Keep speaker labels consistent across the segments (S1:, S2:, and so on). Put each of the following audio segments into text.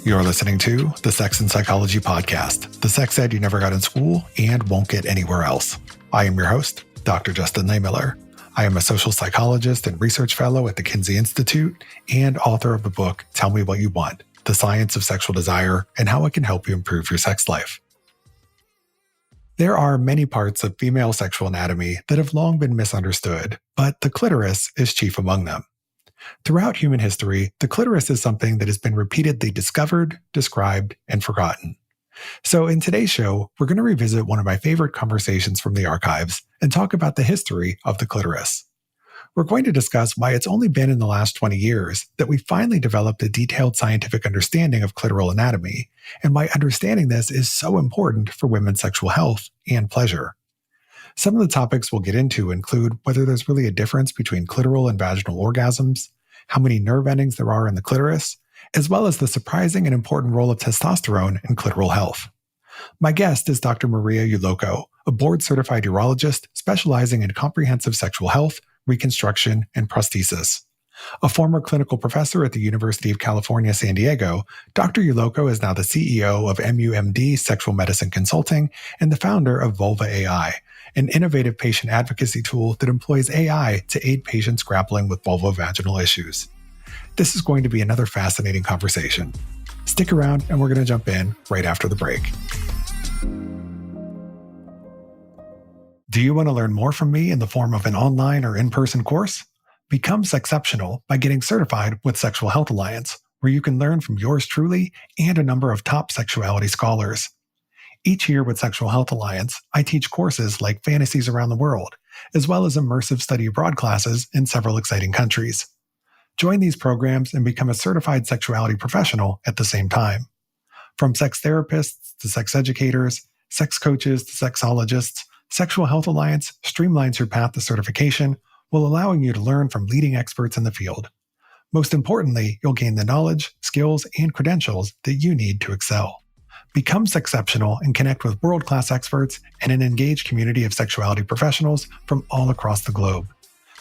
S1: You're listening to the Sex and Psychology Podcast, the sex ed you never got in school and won't get anywhere else. I am your host, Dr. Justin Lehmiller. I am a social psychologist and research fellow at the Kinsey Institute and author of the book, Tell Me What You Want, The Science of Sexual Desire and How It Can Help You Improve Your Sex Life. There are many parts of female sexual anatomy that have long been misunderstood, but the clitoris is chief among them. Throughout human history, the clitoris is something that has been repeatedly discovered, described, and forgotten. So in today's show, we're going to revisit one of my favorite conversations from the archives and talk about the history of the clitoris. We're going to discuss why it's only been in the last 20 years that we finally developed a detailed scientific understanding of clitoral anatomy, and why understanding this is so important for women's sexual health and pleasure. Some of the topics we'll get into include whether there's really a difference between clitoral and vaginal orgasms, how many nerve endings there are in the clitoris, as well as the surprising and important role of testosterone in clitoral health. My guest is Dr. Maria Ulloco, a board-certified urologist specializing in comprehensive sexual health, reconstruction, and prosthesis. A former clinical professor at the University of California, San Diego, Dr. Ulloco is now the CEO of MUMD Sexual Medicine Consulting and the founder of Vulva AI, an innovative patient advocacy tool that employs AI to aid patients grappling with vulvovaginal issues. This is going to be another fascinating conversation. Stick around and we're going to jump in right after the break. Do you want to learn more from me in the form of an online or in-person course? Become Sexceptional by getting certified with Sexual Health Alliance, where you can learn from yours truly and a number of top sexuality scholars. Each year with Sexual Health Alliance, I teach courses like Fantasies Around the World, as well as immersive study abroad classes in several exciting countries. Join these programs and become a certified sexuality professional at the same time. From sex therapists to sex educators, sex coaches to sexologists, Sexual Health Alliance streamlines your path to certification while allowing you to learn from leading experts in the field. Most importantly, you'll gain the knowledge, skills, and credentials that you need to excel. Become Sexceptional and connect with world-class experts and an engaged community of sexuality professionals from all across the globe.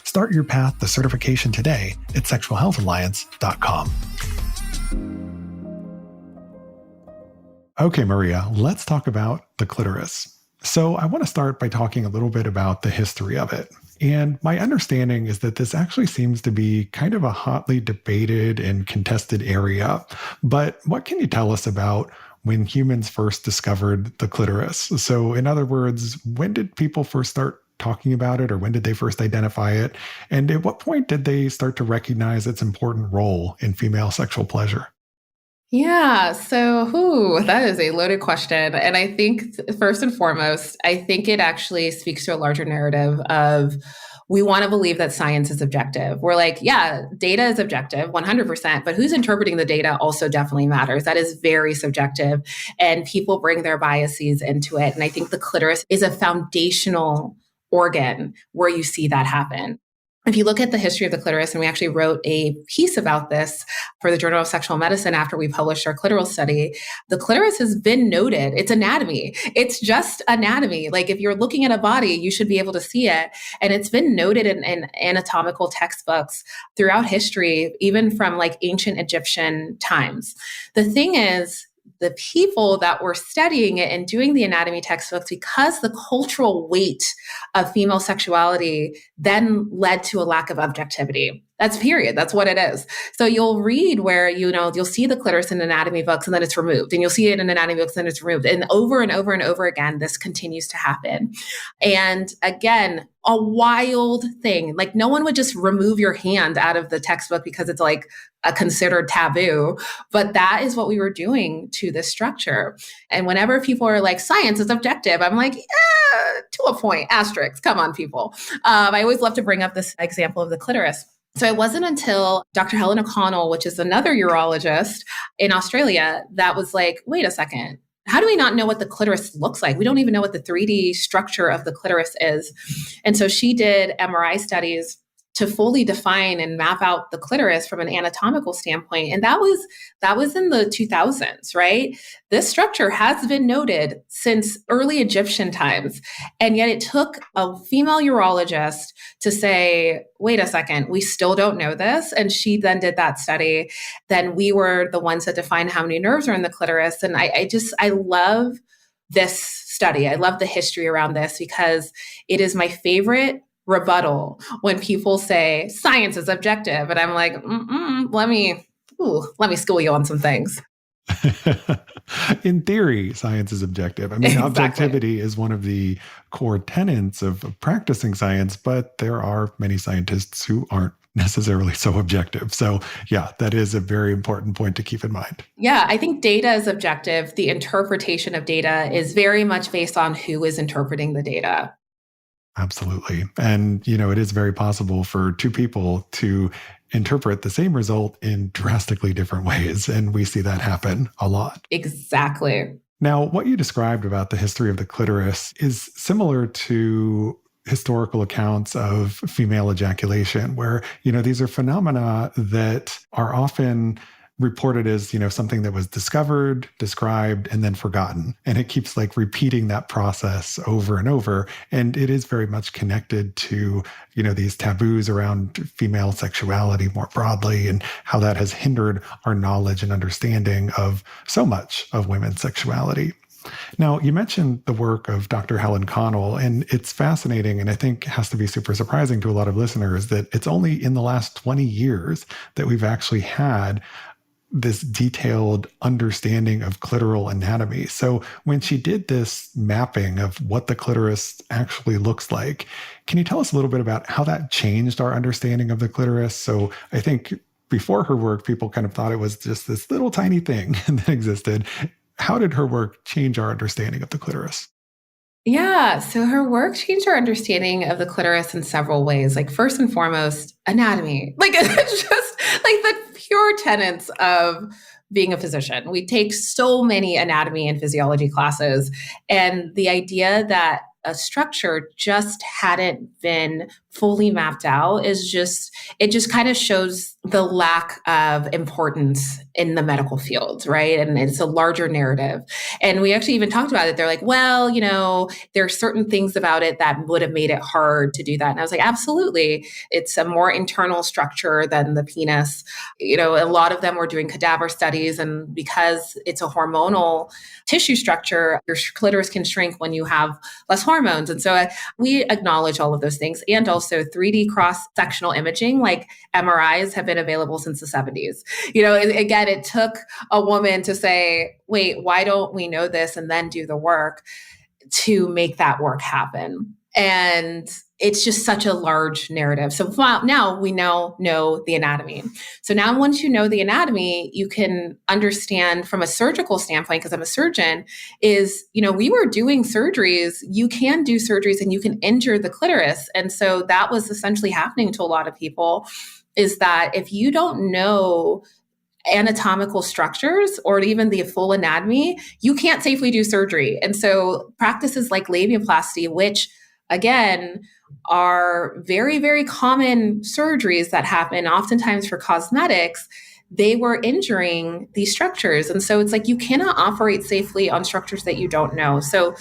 S1: Start your path to certification today at sexualhealthalliance.com. Okay, Maria, let's talk about the clitoris. So I want to start by talking a little bit about the history of it. And my understanding is that this actually seems to be kind of a hotly debated and contested area. But what can you tell us about when humans first discovered the clitoris? So in other words, when did people first start talking about it, or when did they first identify it? And at what point did they start to recognize its important role in female sexual pleasure?
S2: Yeah, so that is a loaded question. And I think first and foremost, I think it actually speaks to a larger narrative of we want to believe that science is objective. We're like, yeah, data is objective, 100%, but who's interpreting the data also definitely matters. That is very subjective, and people bring their biases into it. And I think the clitoris is a foundational organ where you see that happen. If you look at the history of the clitoris, and we actually wrote a piece about this for the Journal of Sexual Medicine after we published our clitoral study, the clitoris has been noted. It's anatomy. It's just anatomy. Like if you're looking at a body, you should be able to see it. And it's been noted in anatomical textbooks throughout history, even from like ancient Egyptian times. The thing is, the people that were studying it and doing the anatomy textbooks, because the cultural weight of female sexuality then led to a lack of objectivity. That's period. That's what it is. So you'll read where, you'll see the clitoris in anatomy books and then it's removed. And you'll see it in anatomy books and it's removed. And over and over again, this continues to happen. And again, a wild thing. Like no one would just remove your hand out of the textbook because it's like a considered taboo. But that is what we were doing to this structure. And whenever people are like, science is objective, I'm like, yeah, to a point, asterisk. Come on, people. I always love to bring up this example of the clitoris. So it wasn't until Dr. Helen O'Connell, which is another urologist in Australia, that was like, wait a second. How do we not know what the clitoris looks like? We don't even know what the 3D structure of the clitoris is. And so she did MRI studies to fully define and map out the clitoris from an anatomical standpoint. And that was in the 2000s, right? This structure has been noted since early Egyptian times. And yet it took a female urologist to say, wait a second, we still don't know this. And she then did that study. Then we were the ones that defined how many nerves are in the clitoris. And I love this study. I love the history around this because it is my favorite rebuttal when people say science is objective. And I'm like, let me school you on some things.
S1: In theory, science is objective. I mean,
S2: Exactly.
S1: Objectivity is one of the core tenets of practicing science, but there are many scientists who aren't necessarily so objective. So yeah, that is a very important point to keep in mind.
S2: Yeah, I think data is objective. The interpretation of data is very much based on who is interpreting the data.
S1: Absolutely. And, it is very possible for two people to interpret the same result in drastically different ways. And we see that happen a lot.
S2: Exactly.
S1: Now, what you described about the history of the clitoris is similar to historical accounts of female ejaculation, where, these are phenomena that are often reported as, something that was discovered, described, and then forgotten. And it keeps repeating that process over and over. And it is very much connected to, these taboos around female sexuality more broadly and how that has hindered our knowledge and understanding of so much of women's sexuality. Now, you mentioned the work of Dr. Helen Connell, and it's fascinating, and I think has to be super surprising to a lot of listeners that it's only in the last 20 years that we've actually had this detailed understanding of clitoral anatomy. So when she did this mapping of what the clitoris actually looks like, can you tell us a little bit about how that changed our understanding of the clitoris? So I think before her work, people kind of thought it was just this little tiny thing that existed. How did her work change our understanding of the clitoris?
S2: Yeah, so her work changed our understanding of the clitoris in several ways. First and foremost, anatomy. It's just the pure tenets of being a physician. We take so many anatomy and physiology classes, and the idea that a structure just hadn't been fully mapped out it just kind of shows the lack of importance in the medical field, right? And it's a larger narrative. And we actually even talked about it. They're like, well, there are certain things about it that would have made it hard to do that. And I was like, absolutely. It's a more internal structure than the penis. A lot of them were doing cadaver studies. And because it's a hormonal tissue structure, your clitoris can shrink when you have less hormones. And so we acknowledge all of those things. And also 3D cross-sectional imaging, like MRIs have been available since the 70s. Again, it took a woman to say, wait, why don't we know this and then do the work to make that work happen? And it's just such a large narrative. So now we know the anatomy. So now once you know the anatomy, you can understand from a surgical standpoint, because I'm a surgeon, we were doing surgeries. You can do surgeries and you can injure the clitoris. And so that was essentially happening to a lot of people, is that if you don't know anatomical structures or even the full anatomy, you can't safely do surgery. And so practices like labiaplasty, which again, are very, very common surgeries that happen oftentimes for cosmetics, they were injuring these structures. And so it's you cannot operate safely on structures that you don't know. So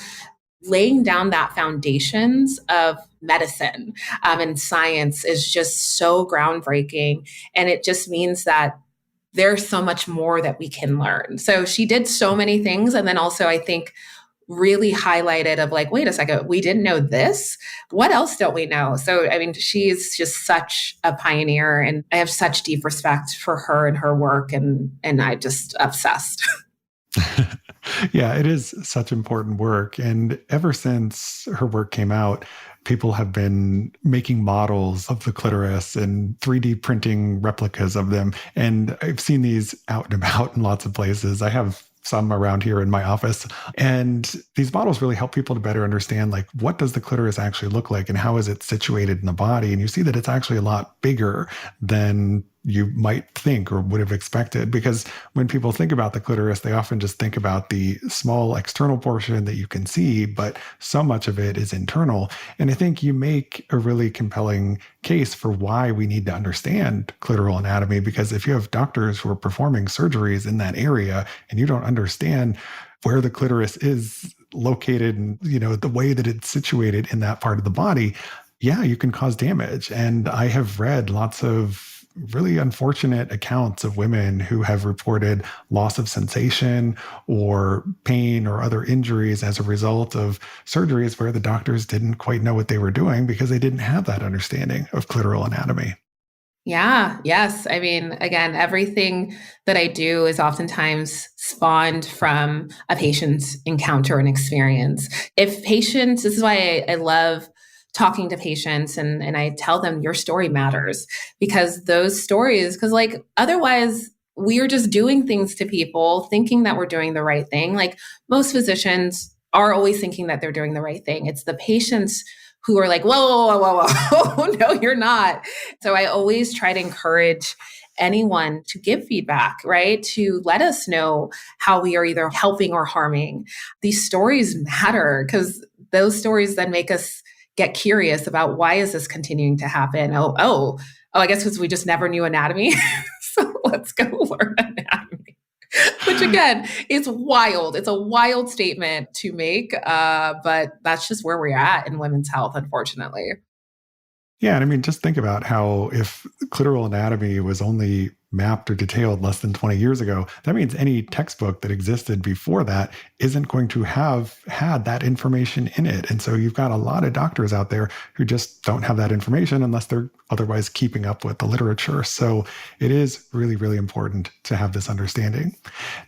S2: laying down that foundations of medicine and science is just so groundbreaking. And it just means that there's so much more that we can learn. So she did so many things. And then also, I think, really highlighted of wait a second, we didn't know this. What else don't we know? So, she's just such a pioneer, and I have such deep respect for her and her work, and I'm just obsessed.
S1: Yeah, it is such important work. And ever since her work came out, people have been making models of the clitoris and 3D printing replicas of them. And I've seen these out and about in lots of places. I have some around here in my office. And these models really help people to better understand, what does the clitoris actually look like and how is it situated in the body? And you see that it's actually a lot bigger than you might think or would have expected. Because when people think about the clitoris, they often just think about the small external portion that you can see, but so much of it is internal. And I think you make a really compelling case for why we need to understand clitoral anatomy, because if you have doctors who are performing surgeries in that area and you don't understand where the clitoris is located and, the way that it's situated in that part of the body, yeah, you can cause damage. And I have read lots of really unfortunate accounts of women who have reported loss of sensation or pain or other injuries as a result of surgeries where the doctors didn't quite know what they were doing because they didn't have that understanding of clitoral anatomy.
S2: Yeah, yes. I mean, again, everything that I do is oftentimes spawned from a patient's encounter and experience. If patients, this is why I love talking to patients and I tell them your story matters, because those stories, because like otherwise we are just doing things to people thinking that we're doing the right thing. Like most physicians are always thinking that they're doing the right thing. It's the patients who are like, whoa, whoa, whoa, whoa, whoa. No, you're not. So I always try to encourage anyone to give feedback, right? To let us know how we are either helping or harming. These stories matter because those stories then make us get curious about why is this continuing to happen? I guess because we just never knew anatomy. So let's go learn anatomy. Which again, is wild. It's a wild statement to make, but that's just where we're at in women's health, unfortunately.
S1: Yeah. And I mean, just think about how if clitoral anatomy was only mapped or detailed less than 20 years ago, that means any textbook that existed before that isn't going to have had that information in it. And so you've got a lot of doctors out there who just don't have that information unless they're otherwise keeping up with the literature. So it is really, really important to have this understanding.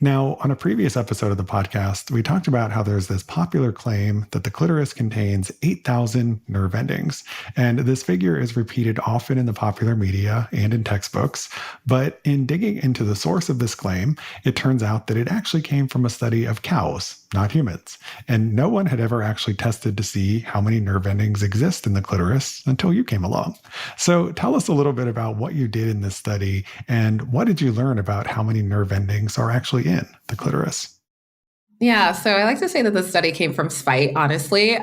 S1: Now, on a previous episode of the podcast, we talked about how there's this popular claim that the clitoris contains 8,000 nerve endings. And this figure is repeated often in the popular media and in textbooks. But in digging into the source of this claim, it turns out that it actually came from a study of cows, not humans. And no one had ever actually tested to see how many nerve endings exist in the clitoris until you came along. So tell us a little bit about what you did in this study and what did you learn about how many nerve endings are actually in the clitoris?
S2: Yeah, so I like to say that the study came from spite, honestly.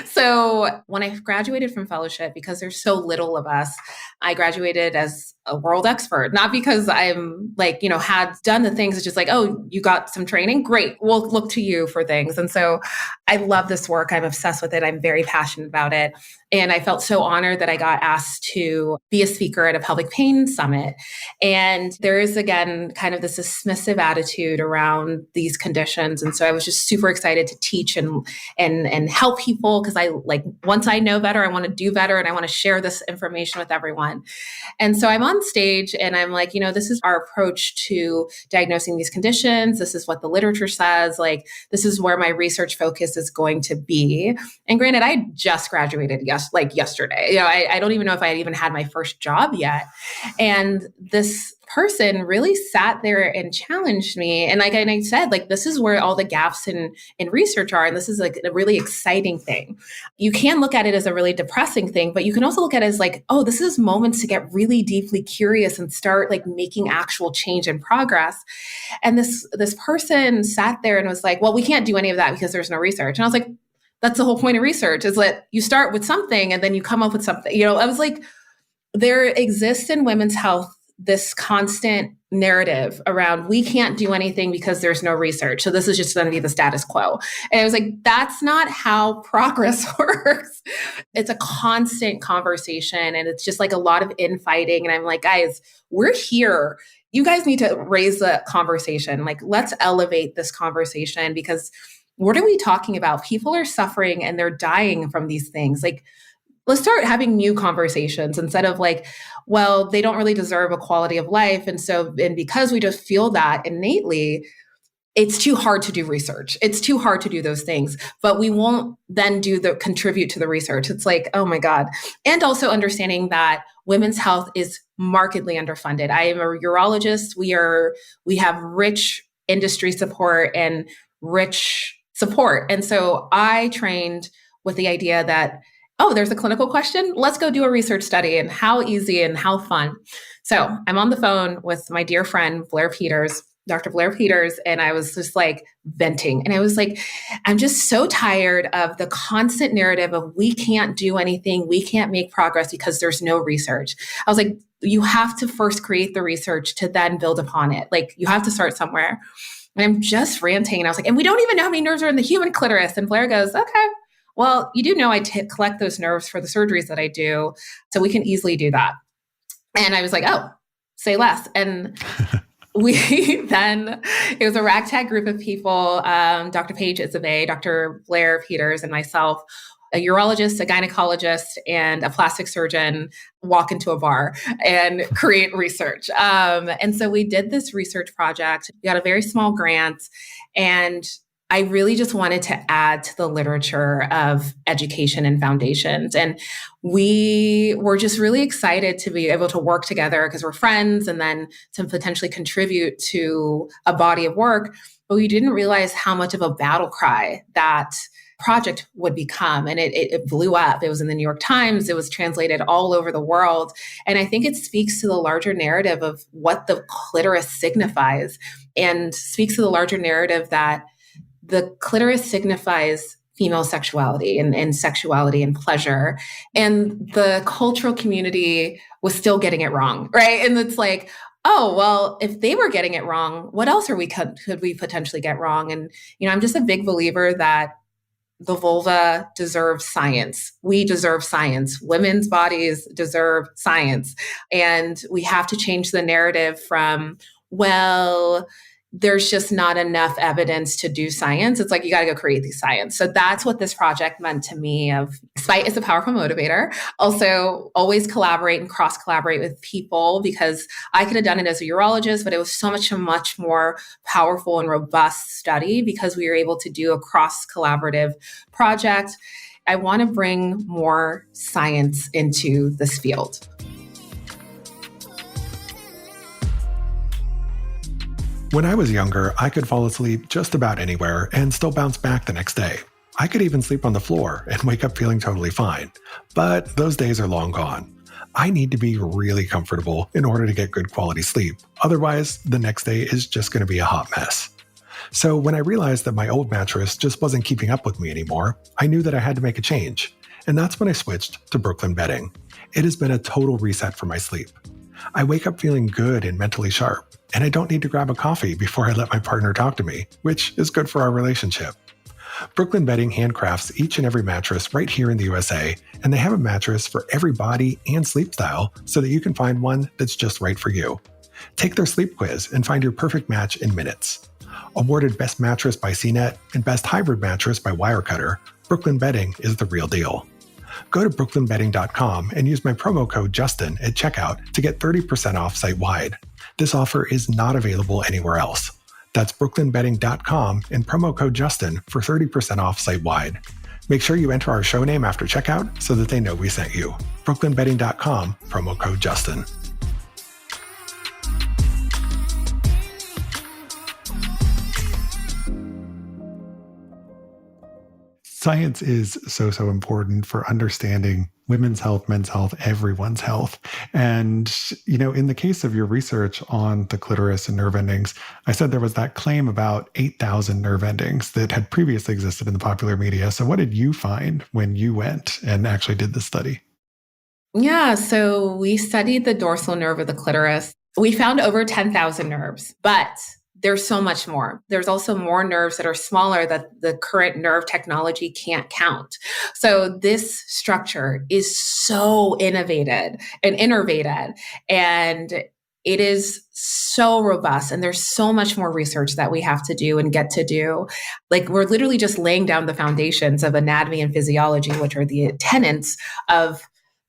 S2: So when I graduated from fellowship, because there's so little of us, I graduated as a world expert, not because I'm like, had done the things. It's just like, oh, you got some training. Great. We'll look to you for things. And so I love this work. I'm obsessed with it. I'm very passionate about it. And I felt so honored that I got asked to be a speaker at a pelvic pain summit. And there is, again, kind of this dismissive attitude around these conditions. And so I was just super excited to teach and help people because I like, once I know better, I want to do better and I want to share this information with everyone. And so I'm on stage and I'm like, this is our approach to diagnosing these conditions. This is what the literature says. Like, this is where my research focus is going to be. And granted, I just graduated yesterday. I don't even know if I had even had my first job yet. And this person really sat there and challenged me. And like I said, like, this is where all the gaps in research are. And this is like a really exciting thing. You can look at it as a really depressing thing, but you can also look at it as like, oh, this is moments to get really deeply curious and start like making actual change and progress. And this person sat there and was like, well, we can't do any of that because there's no research. And I was like, that's the whole point of research, is that you start with something and then you come up with something. I was like, there exists in women's health this constant narrative around we can't do anything because there's no research. So this is just going to be the status quo. And I was like, that's not how progress works. It's a constant conversation and it's just like a lot of infighting. And I'm like, guys, we're here. You guys need to raise the conversation. Like, let's elevate this conversation because what are we talking about? People are suffering and they're dying from these things. Like, let's start having new conversations instead of like, well, they don't really deserve a quality of life. And because we just feel that innately, it's too hard to do research. It's too hard to do those things, but we won't then contribute to the research. It's like, oh my God. And also understanding that women's health is markedly underfunded. I am a urologist. We have rich industry support and rich support. And so I trained with the idea that oh, there's a clinical question. Let's go do a research study, and how easy and how fun. So I'm on the phone with my dear friend, Blair Peters, Dr. Blair Peters, and I was just like venting. And I was like, I'm just so tired of the constant narrative of we can't do anything, we can't make progress because there's no research. I was like, you have to first create the research to then build upon it. Like, you have to start somewhere. And I'm just ranting. And I was like, and we don't even know how many nerves are in the human clitoris. And Blair goes, okay, well, you do know I collect those nerves for the surgeries that I do. So we can easily do that. And I was like, oh, say less. And we then, it was a ragtag group of people, Dr. Paige Isabay, Dr. Blair Peters, and myself, a urologist, a gynecologist, and a plastic surgeon walk into a bar and create research. And so we did this research project. We got a very small grant, and I really just wanted to add to the literature of education and foundations. And we were just really excited to be able to work together because we're friends, and then to potentially contribute to a body of work. But we didn't realize how much of a battle cry that project would become. And it blew up. It was in the New York Times. It was translated all over the world. And I think it speaks to the larger narrative of what the clitoris signifies, and speaks to the larger narrative that the clitoris signifies female sexuality and sexuality and pleasure. And the cultural community was still getting it wrong, right? And it's like, oh, well, if they were getting it wrong, what else could we potentially get wrong? And, I'm just a big believer that the vulva deserves science. We deserve science. Women's bodies deserve science. And we have to change the narrative from, well, there's just not enough evidence to do science. It's like, you got to go create the science. So that's what this project meant to me. Of spite is a powerful motivator. Also, always collaborate and cross collaborate with people, because I could have done it as a urologist, but it was so much more powerful and robust study because we were able to do a cross collaborative project. I want to bring more science into this field.
S1: When I was younger, I could fall asleep just about anywhere and still bounce back the next day. I could even sleep on the floor and wake up feeling totally fine. But those days are long gone. I need to be really comfortable in order to get good quality sleep. Otherwise, the next day is just going to be a hot mess. So when I realized that my old mattress just wasn't keeping up with me anymore, I knew that I had to make a change. And that's when I switched to Brooklyn bedding. It has been a total reset for my sleep. I wake up feeling good and mentally sharp, and I don't need to grab a coffee before I let my partner talk to me, which is good for our relationship. Brooklyn Bedding handcrafts each and every mattress right here in the USA, and they have a mattress for every body and sleep style so that you can find one that's just right for you. Take their sleep quiz and find your perfect match in minutes. Awarded Best Mattress by CNET and Best Hybrid Mattress by Wirecutter, Brooklyn Bedding is the real deal. Go to brooklynbedding.com and use my promo code Justin at checkout to get 30% off site-wide. This offer is not available anywhere else. That's brooklynbedding.com and promo code Justin for 30% off site-wide. Make sure you enter our show name after checkout so that they know we sent you. brooklynbedding.com, promo code Justin. Science is so important for understanding women's health, men's health, everyone's health. And, in the case of your research on the clitoris and nerve endings, I said there was that claim about 8,000 nerve endings that had previously existed in the popular media. So what did you find when you went and actually did the study?
S2: Yeah, so we studied the dorsal nerve of the clitoris. We found over 10,000 nerves, but there's so much more. There's also more nerves that are smaller that the current nerve technology can't count. So this structure is so innervated, and it is so robust. And there's so much more research that we have to do and get to do. Like, we're literally just laying down the foundations of anatomy and physiology, which are the tenets of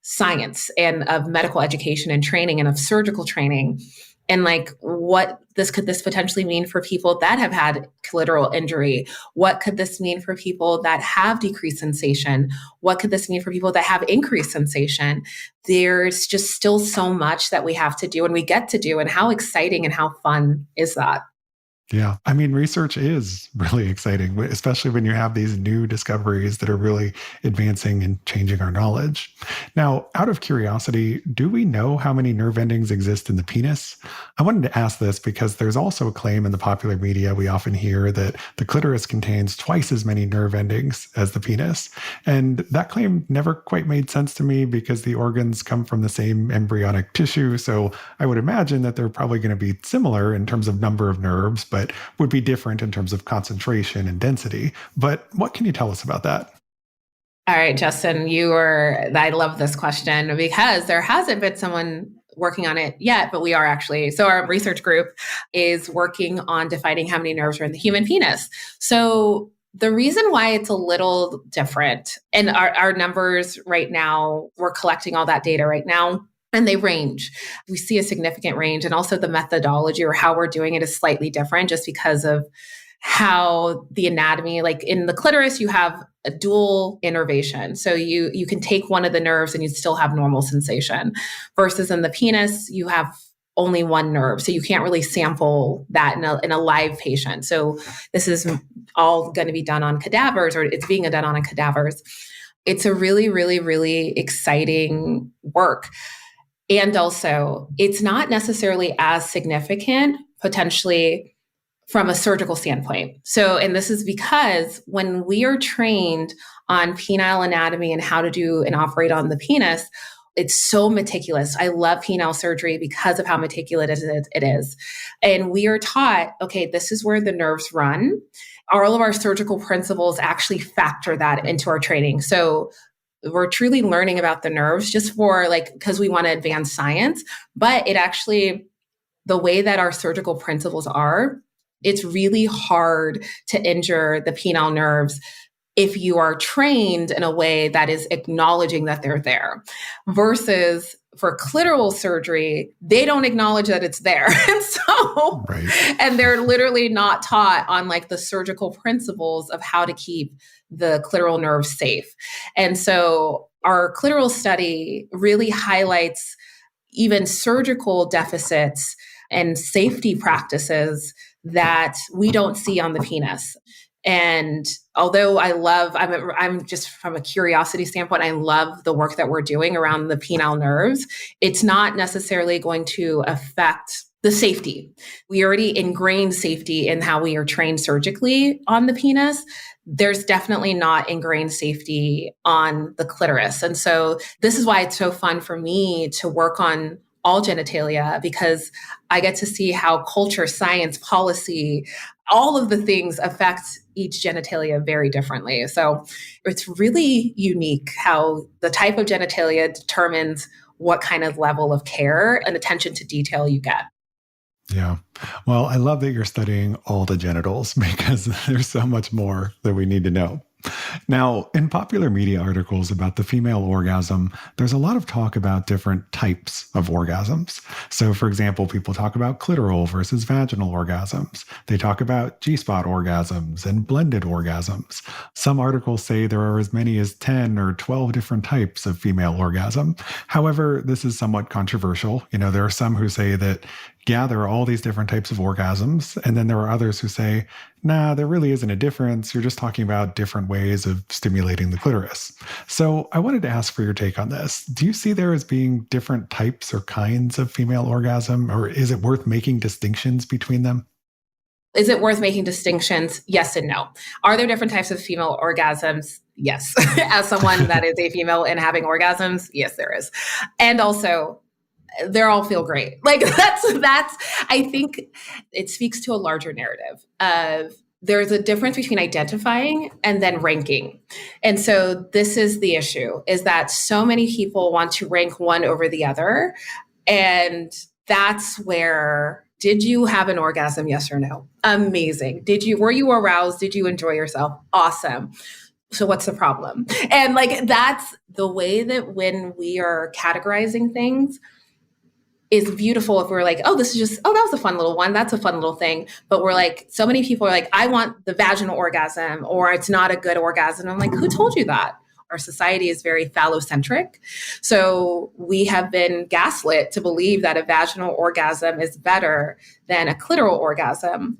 S2: science and of medical education and training and of surgical training. And like, what could this potentially mean for people that have had clitoral injury? What could this mean for people that have decreased sensation? What could this mean for people that have increased sensation? There's just still so much that we have to do and we get to do. And how exciting and how fun is that?
S1: Yeah. I mean, research is really exciting, especially when you have these new discoveries that are really advancing and changing our knowledge. Now, out of curiosity, do we know how many nerve endings exist in the penis? I wanted to ask this because there's also a claim in the popular media we often hear that the clitoris contains twice as many nerve endings as the penis. And that claim never quite made sense to me because the organs come from the same embryonic tissue. So I would imagine that they're probably going to be similar in terms of number of nerves, but would be different in terms of concentration and density. But what can you tell us about that?
S2: All right, Justin, I love this question because there hasn't been someone working on it yet, but we are actually. So our research group is working on defining how many nerves are in the human penis. So the reason why it's a little different, and our numbers right now, we're collecting all that data right now, and they range. We see a significant range, and also the methodology or how we're doing it is slightly different just because of how the anatomy, like in the clitoris, you have a dual innervation. So you can take one of the nerves and you still have normal sensation, versus in the penis, you have only one nerve. So you can't really sample that in a live patient. So this is all going to be done on cadavers, or it's being done on cadavers. It's a really, really, really exciting work. And also, it's not necessarily as significant potentially from a surgical standpoint. So, and this is because when we are trained on penile anatomy and how to do and operate on the penis, it's so meticulous. I love penile surgery because of how meticulous it is. And we are taught, okay, this is where the nerves run. All of our surgical principles actually factor that into our training. So we're truly learning about the nerves just for because we want to advance science, but it actually, the way that our surgical principles are, it's really hard to injure the penile nerves if you are trained in a way that is acknowledging that they're there. Versus for clitoral surgery, they don't acknowledge that it's there. And so,
S1: Right.
S2: and they're literally not taught on the surgical principles of how to keep the clitoral nerves safe. And so our clitoral study really highlights even surgical deficits and safety practices that we don't see on the penis. And although I'm just from a curiosity standpoint, I love the work that we're doing around the penile nerves. It's not necessarily going to affect the safety. We already ingrained safety in how we are trained surgically on the penis. There's definitely not ingrained safety on the clitoris. And so this is why it's so fun for me to work on all genitalia, because I get to see how culture, science, policy, all of the things affect each genitalia very differently. So it's really unique how the type of genitalia determines what kind of level of care and attention to detail you get.
S1: Yeah. Well, I love that you're studying all the genitals because there's so much more that we need to know. Now, in popular media articles about the female orgasm, there's a lot of talk about different types of orgasms. So, for example, people talk about clitoral versus vaginal orgasms. They talk about G-spot orgasms and blended orgasms. Some articles say there are as many as 10 or 12 different types of female orgasm. However, this is somewhat controversial. There are some who say that yeah, there are all these different types of orgasms. And then there are others who say, nah, there really isn't a difference. You're just talking about different ways of stimulating the clitoris. So I wanted to ask for your take on this. Do you see there as being different types or kinds of female orgasm, or is it worth making distinctions between them?
S2: Is it worth making distinctions? Yes and no. Are there different types of female orgasms? Yes. As someone that is a female and having orgasms, yes, there is. And also, they all feel great. That's I think it speaks to a larger narrative of there's a difference between identifying and then ranking. And so this is the issue, is that so many people want to rank one over the other. And that's where, did you have an orgasm? Yes or no? Amazing. Were you aroused? Did you enjoy yourself? Awesome. So what's the problem? And that's the way that when we are categorizing things, is beautiful if we're that was a fun little one. That's a fun little thing. But we're so many people are I want the vaginal orgasm, or it's not a good orgasm. I'm who told you that? Our society is very phallocentric. So we have been gaslit to believe that a vaginal orgasm is better than a clitoral orgasm.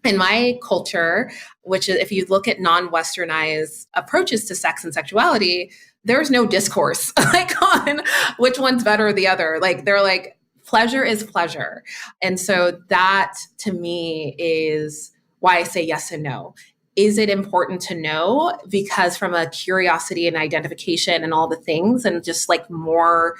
S2: In my culture, which is, if you look at non-Westernized approaches to sex and sexuality, there's no discourse like on which one's better or the other. Like they're like, pleasure is pleasure. And so that to me is why I say yes and no. Is it important to know? Because from a curiosity and identification and all the things and just like more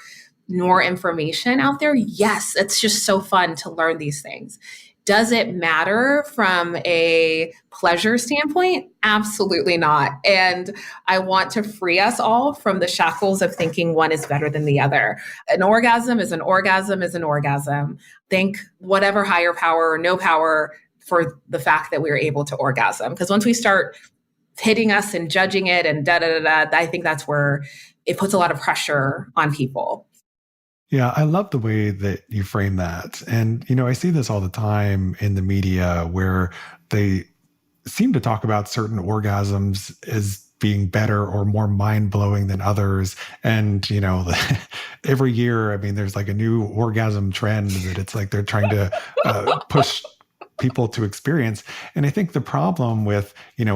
S2: information out there, yes, it's just so fun to learn these things. Does it matter from a pleasure standpoint? Absolutely not. And I want to free us all from the shackles of thinking one is better than the other. An orgasm is an orgasm is an orgasm. Thank whatever higher power or no power for the fact that we were able to orgasm. Because once we start hitting us and judging it and I think that's where it puts a lot of pressure on people.
S1: Yeah, I love the way that you frame that. And, I see this all the time in the media where they seem to talk about certain orgasms as being better or more mind-blowing than others. And, every year, there's like a new orgasm trend that it's like they're trying to push people to experience. And I think the problem with,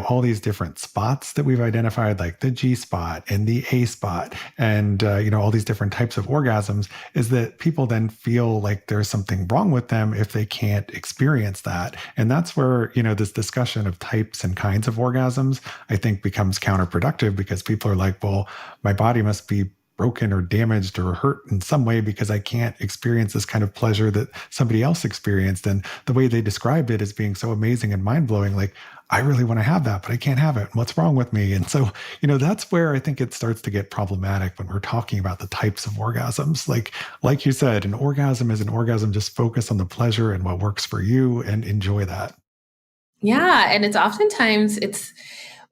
S1: all these different spots that we've identified, like the G spot and the A spot and, all these different types of orgasms is that people then feel like there's something wrong with them if they can't experience that. And that's where, this discussion of types and kinds of orgasms, I think becomes counterproductive because people are like, well, my body must be broken or damaged or hurt in some way because I can't experience this kind of pleasure that somebody else experienced. And the way they described it as being so amazing and mind-blowing, like, I really want to have that, but I can't have it. What's wrong with me? And so, that's where I think it starts to get problematic when we're talking about the types of orgasms. Like you said, an orgasm is an orgasm. Just focus on the pleasure and what works for you and enjoy that.
S2: Yeah. And it's oftentimes it's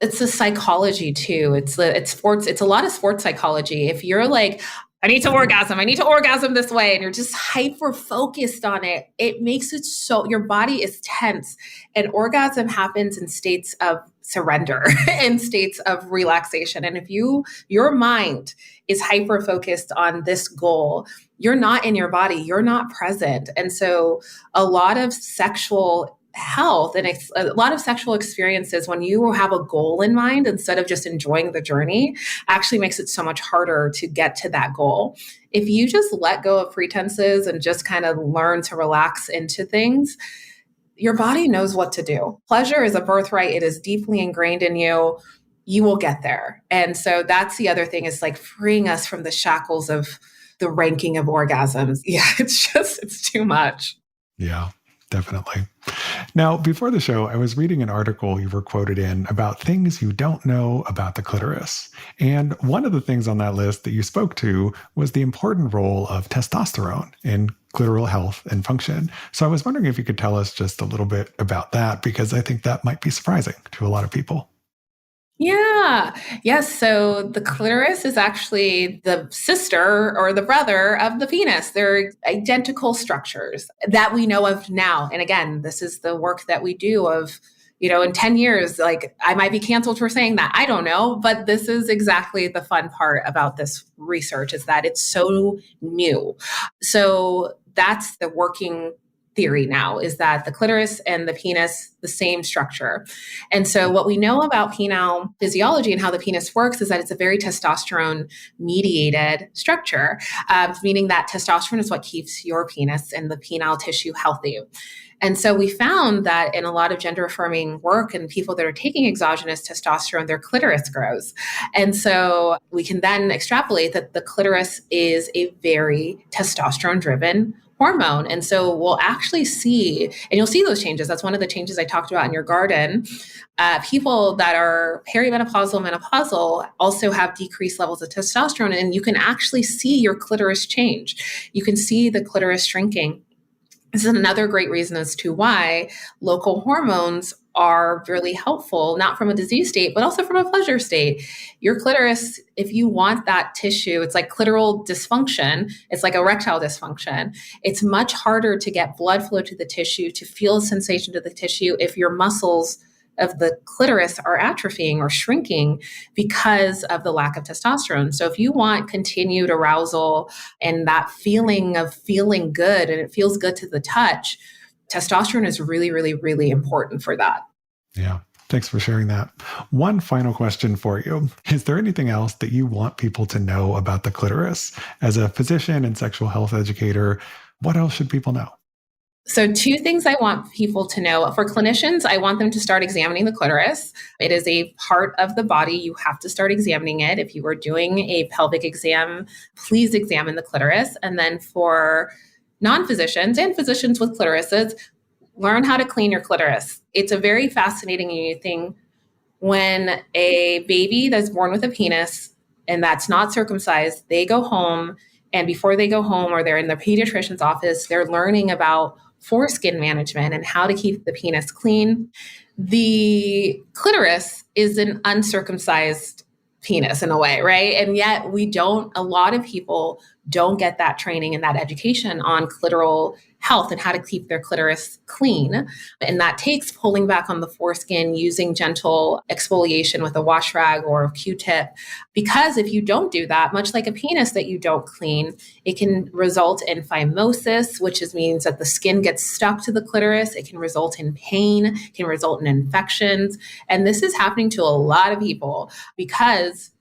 S2: the psychology too. It's sports. It's a lot of sports psychology. If you're like, I need to orgasm this way, and you're just hyper focused on it, it makes it so your body is tense. And orgasm happens in states of surrender in states of relaxation. And if your mind is hyper focused on this goal, you're not in your body, you're not present. And so a lot of sexual health and a lot of sexual experiences, when you have a goal in mind instead of just enjoying the journey, actually makes it so much harder to get to that goal. If you just let go of pretenses and just kind of learn to relax into things, your body knows what to do. Pleasure is a birthright. It is deeply ingrained in you. You will get there. And so that's the other thing, is like freeing us from the shackles of the ranking of orgasms. Yeah, it's too much.
S1: Yeah. Definitely. Now, before the show, I was reading an article you were quoted in about things you don't know about the clitoris. And one of the things on that list that you spoke to was the important role of testosterone in clitoral health and function. So I was wondering if you could tell us just a little bit about that, because I think that might be surprising to a lot of people.
S2: Yeah. Yes. So the clitoris is actually the sister or the brother of the penis. They're identical structures that we know of now. And again, this is the work that we do of, in 10 years, like I might be canceled for saying that. I don't know. But this is exactly the fun part about this research, is that it's so new. So that's the working theory now, is that the clitoris and the penis, the same structure. And so what we know about penile physiology and how the penis works is that it's a very testosterone mediated structure, meaning that testosterone is what keeps your penis and the penile tissue healthy. And so we found that in a lot of gender affirming work and people that are taking exogenous testosterone, their clitoris grows. And so we can then extrapolate that the clitoris is a very testosterone driven hormone. And so we'll actually see, and you'll see those changes. That's one of the changes I talked about in your garden. People that are perimenopausal, menopausal also have decreased levels of testosterone, and you can actually see your clitoris change. You can see the clitoris shrinking. This is another great reason as to why local hormones are really helpful, not from a disease state, but also from a pleasure state. Your clitoris, if you want that tissue, it's like clitoral dysfunction. It's like erectile dysfunction. It's much harder to get blood flow to the tissue, to feel a sensation to the tissue if your muscles of the clitoris are atrophying or shrinking because of the lack of testosterone. So if you want continued arousal and that feeling of feeling good, and it feels good to the touch, testosterone is really, really, really important for that.
S1: Yeah. Thanks for sharing that. One final question for you. Is there anything else that you want people to know about the clitoris? As a physician and sexual health educator, what else should people know?
S2: So 2 things I want people to know. For clinicians, I want them to start examining the clitoris. It is a part of the body. You have to start examining it. If you are doing a pelvic exam, please examine the clitoris. And then for non-physicians and physicians with clitorises, learn how to clean your clitoris. It's a very fascinating and unique thing when a baby that's born with a penis and that's not circumcised, they go home, and before they go home or they're in the pediatrician's office, they're learning about foreskin management and how to keep the penis clean. The clitoris is an uncircumcised penis in a way, right? And yet a lot of people don't get that training and that education on clitoral health and how to keep their clitoris clean. And that takes pulling back on the foreskin, using gentle exfoliation with a wash rag or a Q-tip. Because if you don't do that, much like a penis that you don't clean, it can result in phimosis, which means that the skin gets stuck to the clitoris. It can result in pain, can result in infections. And this is happening to a lot of people because,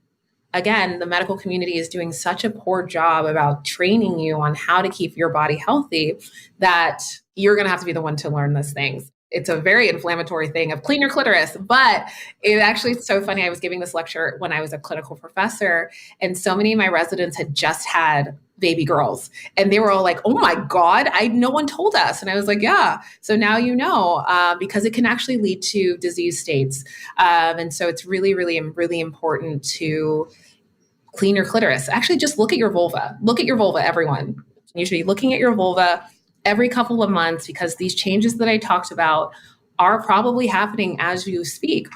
S2: again, the medical community is doing such a poor job about training you on how to keep your body healthy that you're going to have to be the one to learn those things. It's a very inflammatory thing of clean your clitoris, but it actually is so funny. I was giving this lecture when I was a clinical professor, and so many of my residents had just had baby girls, and they were all like, "Oh my God, no one told us." And I was like, "Yeah, so now you know," because it can actually lead to disease states, and so it's really, really, really important to clean your clitoris. Actually, just look at your vulva. Look at your vulva, everyone. You should be looking at your vulva every couple of months because these changes that I talked about are probably happening as you speak.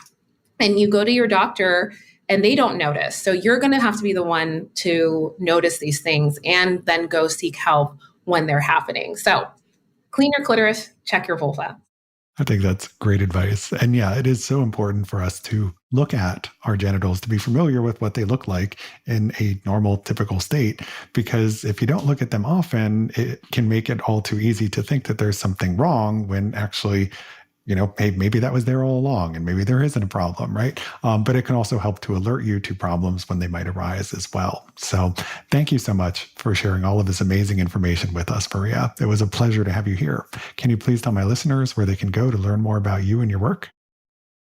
S2: And you go to your doctor and they don't notice. So you're going to have to be the one to notice these things and then go seek help when they're happening. So clean your clitoris, check your vulva.
S1: I think that's great advice. And yeah, it is so important for us to look at our genitals, to be familiar with what they look like in a normal, typical state. Because if you don't look at them often, it can make it all too easy to think that there's something wrong when actually, hey, maybe that was there all along and maybe there isn't a problem, right? But it can also help to alert you to problems when they might arise as well. So thank you so much for sharing all of this amazing information with us, Maria. It was a pleasure to have you here. Can you please tell my listeners where they can go to learn more about you and your work?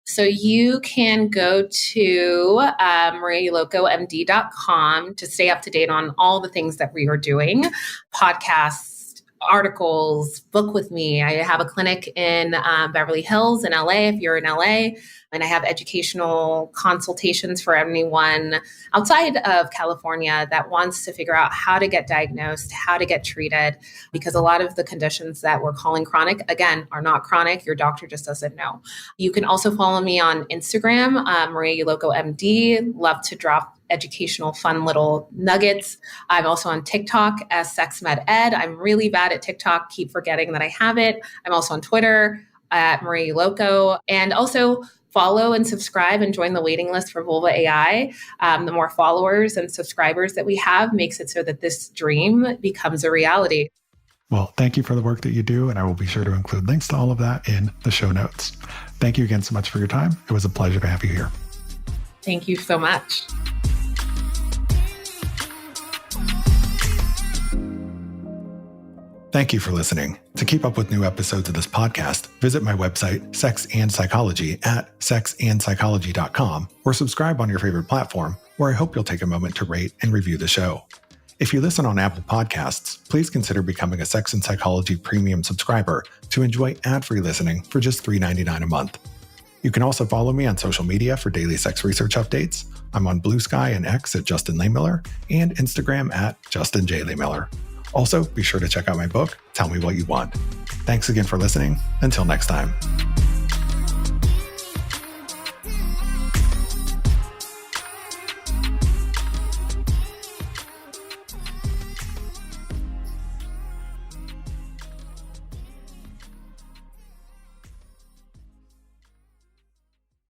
S2: So you can go to marialocomd.com to stay up to date on all the things that we are doing, podcasts, articles, book with me. I have a clinic in Beverly Hills in LA, if you're in LA, and I have educational consultations for anyone outside of California that wants to figure out how to get diagnosed, how to get treated, because a lot of the conditions that we're calling chronic, again, are not chronic. Your doctor just doesn't know. You can also follow me on Instagram, Maria Uloco MD. Love to drop educational, fun little nuggets. I'm also on TikTok as SexMedEd. I'm really bad at TikTok. Keep forgetting that I have it. I'm also on Twitter at Maria Uloco. And also follow and subscribe and join the waiting list for Vulva AI. The more followers and subscribers that we have makes it so that this dream becomes a reality.
S1: Well, thank you for the work that you do, and I will be sure to include links to all of that in the show notes. Thank you again so much for your time. It was a pleasure to have you here.
S2: Thank you so much.
S1: Thank you for listening. To keep up with new episodes of this podcast, visit my website, Sex and Psychology, at sexandpsychology.com, or subscribe on your favorite platform, where I hope you'll take a moment to rate and review the show. If you listen on Apple Podcasts, please consider becoming a Sex and Psychology premium subscriber to enjoy ad-free listening for just $3.99 a month. You can also follow me on social media for daily sex research updates. I'm on Blue Sky and X at Justin Lehmiller and Instagram at Justin J. Lehmiller. Also, be sure to check out my book, Tell Me What You Want. Thanks again for listening. Until next time.